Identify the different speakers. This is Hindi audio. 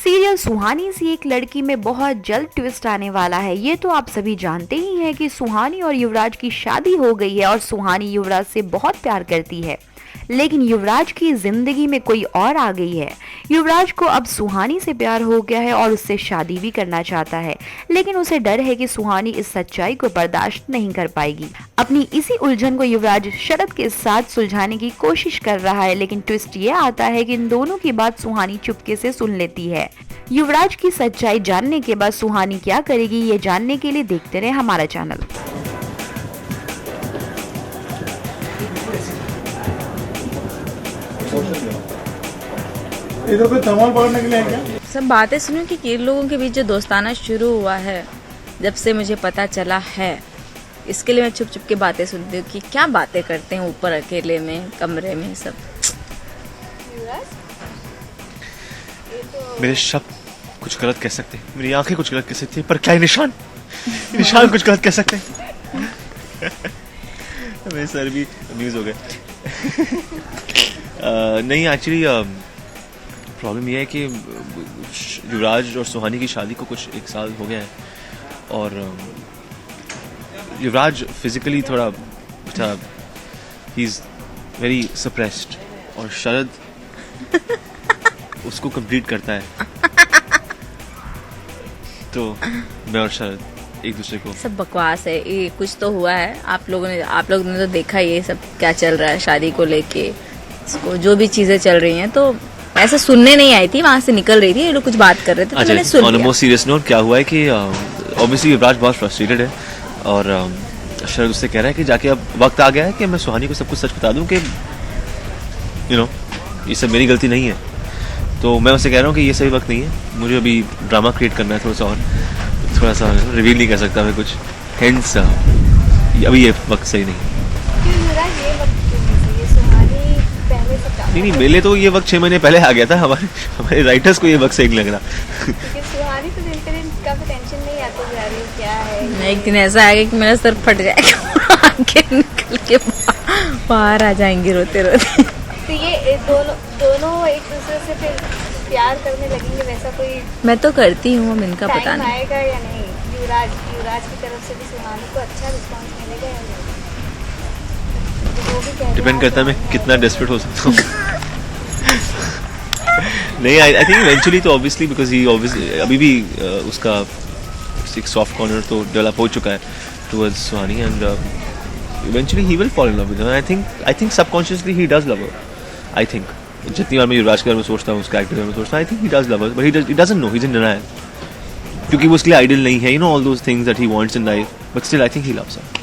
Speaker 1: सीरियल सुहानी सी एक लड़की में बहुत जल्द ट्विस्ट आने वाला है। ये तो आप सभी जानते ही हैं कि सुहानी और युवराज की शादी हो गई है और सुहानी युवराज से बहुत प्यार करती है, लेकिन युवराज की जिंदगी में कोई और आ गई है। युवराज को अब सुहानी से प्यार हो गया है और उससे शादी भी करना चाहता है, लेकिन उसे डर है कि सुहानी इस सच्चाई को बर्दाश्त नहीं कर पाएगी। अपनी इसी उलझन को युवराज शरद के साथ सुलझाने की कोशिश कर रहा है, लेकिन ट्विस्ट ये आता है कि इन दोनों की बात सुहानी चुपके से सुन लेती है। युवराज की सच्चाई जानने के बाद सुहानी क्या करेगी, ये जानने के लिए देखते रहे हमारा चैनल।
Speaker 2: इधर पे धमाल पकड़ने के लिए है क्या?
Speaker 3: सब बातें सुनो कि किन लोगों के बीच जो दोस्ताना शुरू हुआ है, जब से मुझे पता चला है, इसके लिए मैं छुप छुप के बातें सुनती हूँ कि क्या बातें करते हैं ऊपर अकेले में कमरे में सब।
Speaker 4: मेरे शब्द कुछ गलत कह सकते हैं, मेरी आंखें कुछ गलत कह सकती हैं, पर क्या निशान निशान कुछ गलत कह सकते हैं। मेरे सर भी अम्यूज हो गए। नहीं, एक्चुअली प्रॉब्लम यह है कि युवराज और सुहानी की शादी को कुछ 1 साल हो गया है और युवराज फिजिकली थोड़ा ही इज वेरी सप्रेस्ड और शरद उसको कंप्लीट करता है। तो मैं और शरद एक दूसरे को
Speaker 3: सब बकवास है, ये कुछ तो हुआ है। आप लोगों ने तो देखा ये सब क्या चल रहा है शादी को लेके, इसको जो भी चीजें चल रही हैं। तो ऐसा सुनने नहीं आई थी, वहां से निकल रही थी, ये लोग कुछ बात कर रहे थे तो मैंने सुन लिया।
Speaker 4: मोस्ट सीरियस नोट क्या हुआ है कि ऑब्वियसली युवराज बहुत फ्रस्ट्रेटेड है और शरद उससे कह रहा है कि जाके अब वक्त आ गया है कि मैं सुहानी को सब कुछ सच बता दूं कि ये सब मेरी गलती नहीं है। तो मैं उससे कह रहा हूँ कि ये सही वक्त नहीं है, मुझे अभी ड्रामा क्रिएट करना है थोड़ा सा रिवील नहीं कर सकता मैं कुछ, हेंस अभी ये वक्त सही नहीं है। नहीं, मेरे तो ये वक्त 6 महीने पहले आ गया था, हमारे राइटर्स को ये वक्त सही नहीं लग रहा।
Speaker 5: सुहानी तो दिन पे दिन काफी टेंशन नहीं आती जा रही क्या है।
Speaker 3: एक दिन ऐसा आएगा कि मेरा सर फट जाएगा, आगे निकल के बाहर आ जाएंगे रोते रोते।
Speaker 5: तो ये दोनों एक दूसरे से फिर प्यार करने लगेंगे, वैसा कोई
Speaker 3: मैं तो करती हूँ, अब इनका पता नहीं
Speaker 5: आएगा या नहीं। युवराज की तरफ से भी सुहानी को अच्छा रिस्पॉन्स मिलेगा या नहीं,
Speaker 4: डिपेंड करता है मैं कितना डेस्परेट हो सकता हूँ। नहीं, आई थिंक इवेंचुअली तो ऑब्वियसली बिकॉज ही अभी भी उसका एक सॉफ्ट कॉर्नर तो डेवलप हो चुका है towards Suhani and eventually he will fall in love with her. I think subconsciously he does love her. I think जितनी बार मैं युवराज के बारे में सोचता हूँ, उसका एक्टर के बारे में सोचता हूँ, I think he does love her but he doesn't know, he is in denial क्योंकि वो उसके लिए आइडियल नहीं है, all those things that he wants in life, but still I think he loves her.